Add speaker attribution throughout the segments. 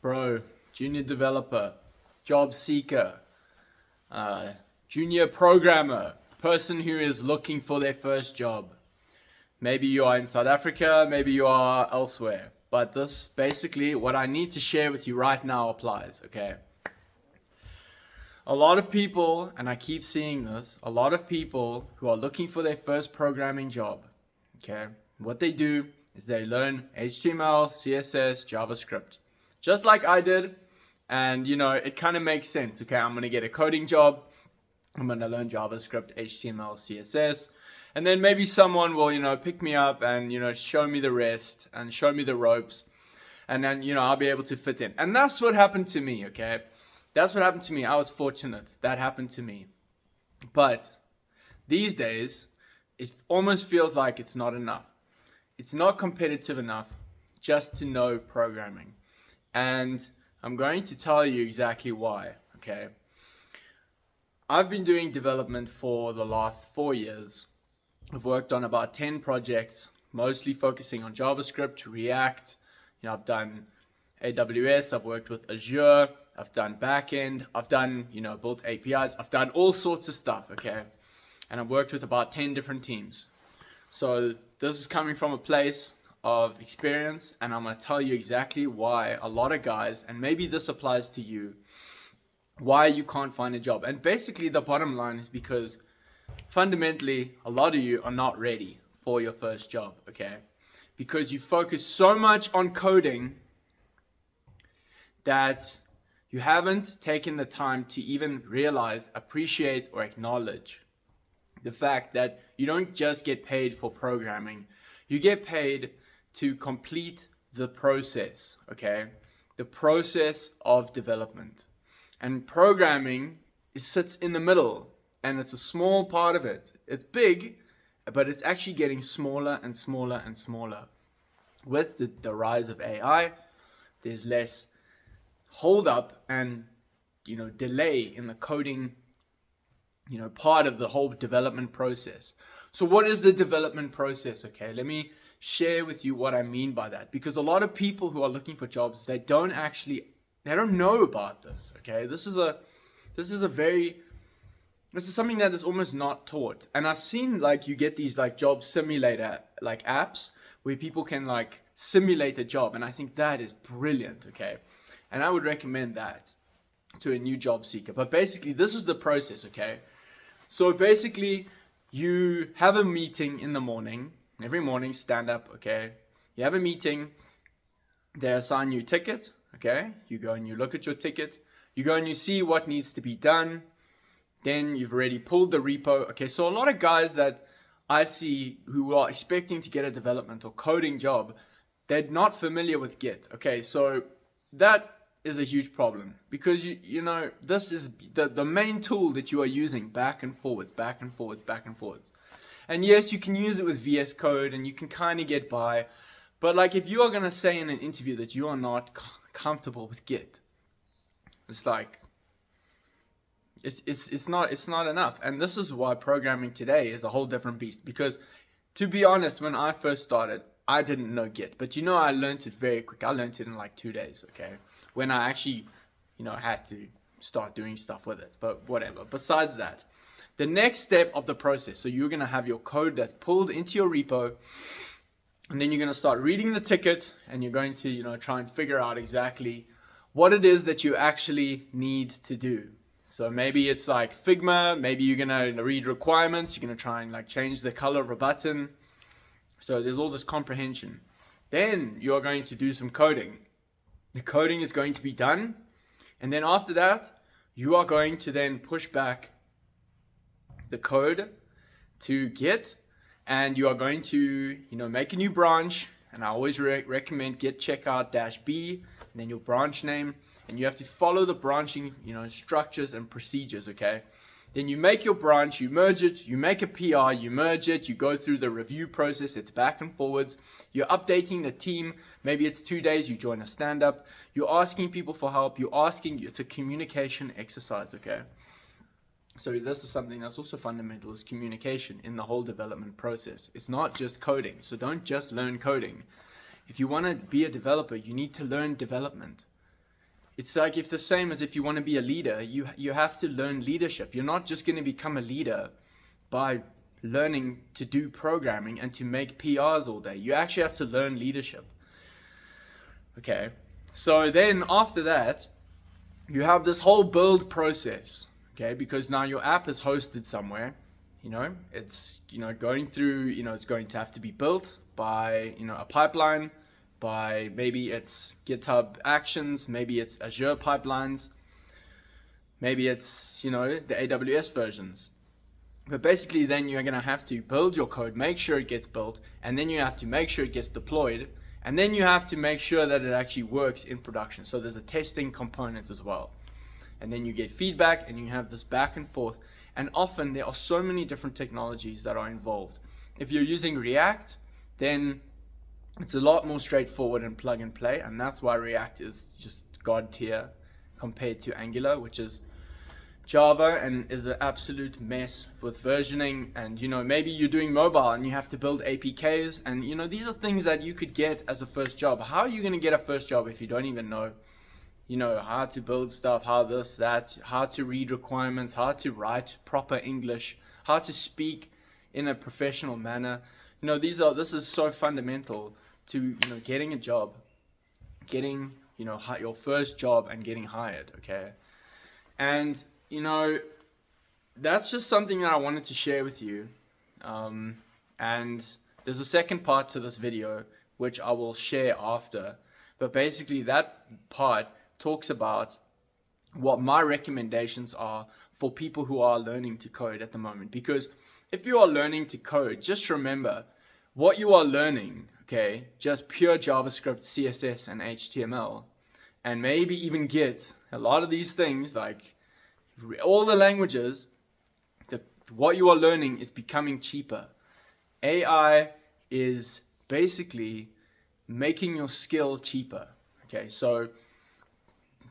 Speaker 1: Bro, junior developer, job seeker, junior programmer, person who is looking for their first job. Maybe you are in South Africa, maybe you are elsewhere. But this basically, what I need to share with you right now applies, okay? A lot of people, and I keep seeing this, a lot of people who are looking for their first programming job, okay? What they do is they learn HTML, CSS, JavaScript, just like I did. And it kind of makes sense. Okay, I'm gonna get a coding job. I'm gonna learn JavaScript, HTML, CSS, and then maybe someone will pick me up and show me the rest and show me the ropes, and then I'll be able to fit in. And that's what happened to me. Okay, that's what happened to me. I was fortunate that happened to me. But these days, it almost feels like it's not enough. It's not competitive enough just to know programming. And I'm going to tell you exactly why, okay? I've been doing development for the last 4 years. I've worked on about 10 projects, mostly focusing on JavaScript, React. I've done AWS, I've worked with Azure, I've done backend, I've done, built APIs, I've done all sorts of stuff, okay? And I've worked with about 10 different teams. So this is coming from a place of experience, and I'm going to tell you exactly why a lot of guys, and maybe this applies to you, why you can't find a job. And basically the bottom line is because fundamentally a lot of you are not ready for your first job, okay? Because you focus so much on coding that you haven't taken the time to even realize, appreciate, or acknowledge the fact that you don't just get paid for programming. You get paid to complete the process, okay? The process of development. And programming sits in the middle, and it's a small part of it. It's big, but it's actually getting smaller and smaller and smaller. With the rise of AI, there's less hold up and delay in the coding part of the whole development process. So what is the development process? Okay, let me share with you what I mean by that, because a lot of people who are looking for jobs, they don't know about this. Okay, this is something that is almost not taught. And I've seen you get these job simulator apps where people can simulate a job, and I think that is brilliant. Okay, and I would recommend that to a new job seeker. But basically this is the process. Okay, so basically you have a meeting in the morning. Every morning, stand up, okay? You have a meeting. They assign you a ticket, okay? You go and you look at your ticket. You go and you see what needs to be done. Then you've already pulled the repo. Okay, so a lot of guys that I see who are expecting to get a development or coding job, they're not familiar with Git. Okay, so that is a huge problem, because this is the main tool that you are using back and forwards, back and forwards, back and forwards. And yes, you can use it with VS Code and you can kind of get by. But if you are going to say in an interview that you are not comfortable with Git, it's it's not enough. And this is why programming today is a whole different beast. Because to be honest, when I first started, I didn't know Git. But I learned it very quick. I learned it in 2 days, okay? When I actually, had to start doing stuff with it. But whatever. Besides that, the next step of the process, so you're going to have your code that's pulled into your repo, and then you're going to start reading the ticket, and you're going to, try and figure out exactly what it is that you actually need to do. So maybe it's Figma, maybe you're going to read requirements, you're going to try and change the color of a button. So there's all this comprehension. Then you're going to do some coding. The coding is going to be done, and then after that, you are going to then push back the code to Git, and you are going to make a new branch. And I always recommend git checkout -b, and then your branch name, and you have to follow the branching structures and procedures. Okay, then you make your branch, you merge it, you make a PR, you merge it, you go through the review process. It's back and forwards. You're updating the team. Maybe it's 2 days, you join a stand-up, you're asking people for help, it's a communication exercise. Okay, so this is something that's also fundamental, is communication in the whole development process. It's not just coding, so don't just learn coding. If you want to be a developer, you need to learn development. it's like if the same as if you want to be a leader, you have to learn leadership. You're not just going to become a leader by learning to do programming and to make PRs all day. You actually have to learn leadership. Okay, so then after that, you have this whole build process. Okay, because now your app is hosted somewhere. It's going through. It's going to have to be built by a pipeline, by maybe it's GitHub Actions, maybe it's Azure pipelines, maybe it's the AWS versions. But basically then you're going to have to build your code, make sure it gets built, and then you have to make sure it gets deployed, and then you have to make sure that it actually works in production. So there's a testing component as well. And then you get feedback and you have this back and forth. And often there are so many different technologies that are involved. If you're using React, then it's a lot more straightforward and plug and play. And that's why React is just God tier compared to Angular, which is Java and is an absolute mess with versioning. And maybe you're doing mobile and you have to build APKs, and these are things that you could get as a first job. How are you going to get a first job if you don't even know how to build stuff, how this, that, how to read requirements, how to write proper English, how to speak in a professional manner? This is so fundamental to getting a job, getting your first job and getting hired. Okay, and that's just something that I wanted to share with you. And there's a second part to this video, which I will share after. But basically that part talks about what my recommendations are for people who are learning to code at the moment. Because if you are learning to code, just remember what you are learning, okay, just pure JavaScript, CSS, and HTML, and maybe even Git, a lot of these things, like all the languages, what you are learning is becoming cheaper. AI is basically making your skill cheaper. Okay, so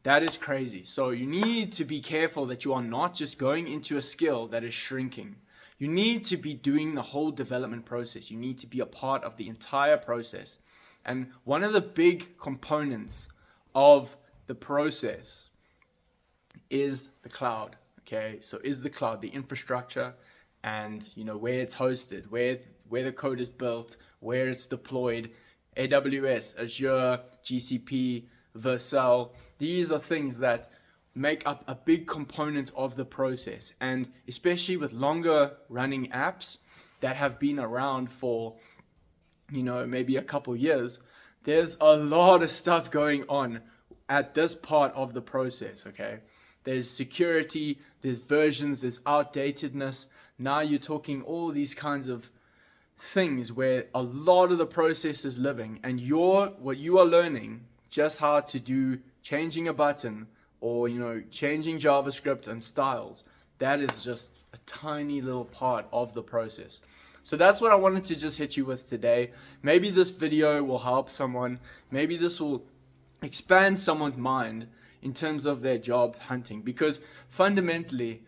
Speaker 1: that is crazy. So you need to be careful that you are not just going into a skill that is shrinking. You need to be doing the whole development process. You need to be a part of the entire process. And one of the big components of the process is the cloud. Okay, so is the cloud, the infrastructure, and where it's hosted, where the code is built, where it's deployed. AWS, Azure, GCP, Vercel. These are things that make up a big component of the process. And especially with longer running apps that have been around for, maybe a couple years, there's a lot of stuff going on at this part of the process, okay? There's security, there's versions, there's outdatedness. Now you're talking all these kinds of things where a lot of the process is living, and what you are learning, just how to do changing a button or changing JavaScript and styles, that is just a tiny little part of the process. So that's what I wanted to just hit you with today. Maybe this video will help someone. Maybe this will expand someone's mind in terms of their job hunting, because fundamentally,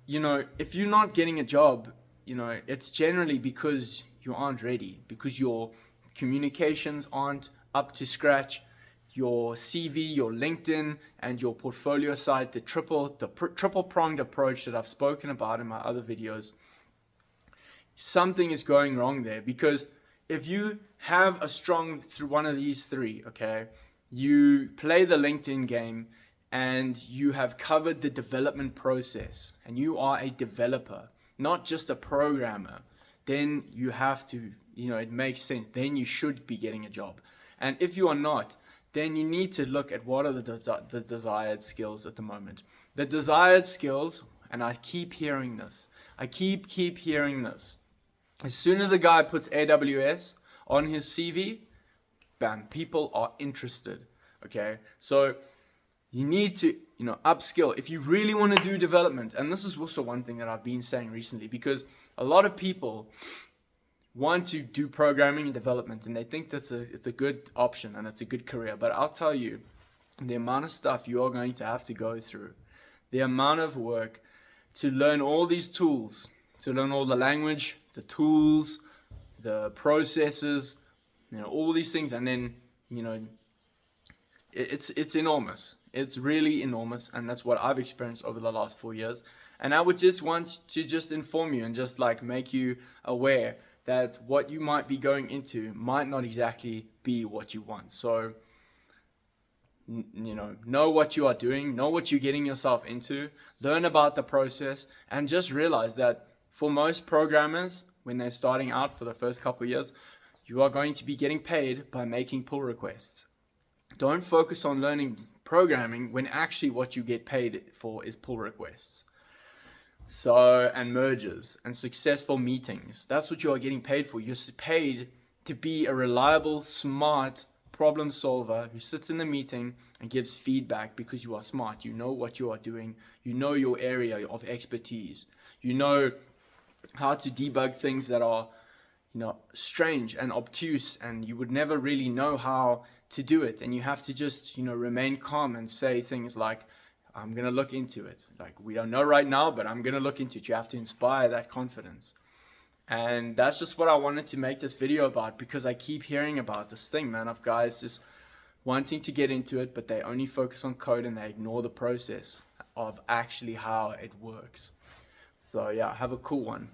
Speaker 1: if you're not getting a job, it's generally because you aren't ready, because your communications aren't up to scratch, your CV, your LinkedIn, and your portfolio site, the triple pronged approach that I've spoken about in my other videos. Something is going wrong there, because if you have a strong through one of these three, okay, you play the LinkedIn game and you have covered the development process and you are a developer, not just a programmer, then you have to, it makes sense. Then you should be getting a job. And if you are not, then you need to look at what are the desired skills at the moment. The desired skills, and I keep hearing this. I keep hearing this. As soon as a guy puts AWS on his CV, bam, people are interested. Okay, so you need to, upskill if you really want to do development. And this is also one thing that I've been saying recently, because a lot of people want to do programming and development, and they think it's a good option and it's a good career. But I'll tell you, the amount of stuff you are going to have to go through, the amount of work to learn all these tools, to learn all the language, the tools, the processes, all these things, and then, It's enormous. It's really enormous, and that's what I've experienced over the last 4 years. And I would just want to just inform you and just like make you aware that what you might be going into might not exactly be what you want. So know what you are doing, know what you're getting yourself into, learn about the process, and just realize that for most programmers, when they're starting out for the first couple of years, you are going to be getting paid by making pull requests. Don't focus on learning programming when actually what you get paid for is pull requests. So, and merges and successful meetings. That's what you are getting paid for. You're paid to be a reliable, smart problem solver who sits in the meeting and gives feedback because you are smart. You know what you are doing. You know your area of expertise. You know how to debug things that are, strange and obtuse, and you would never really know how to do it. And you have to just, remain calm and say things like, I'm going to look into it. Like, we don't know right now, but I'm going to look into it. You have to inspire that confidence. And that's just what I wanted to make this video about, because I keep hearing about this thing, man, of guys just wanting to get into it, but they only focus on code and they ignore the process of actually how it works. So yeah, have a cool one.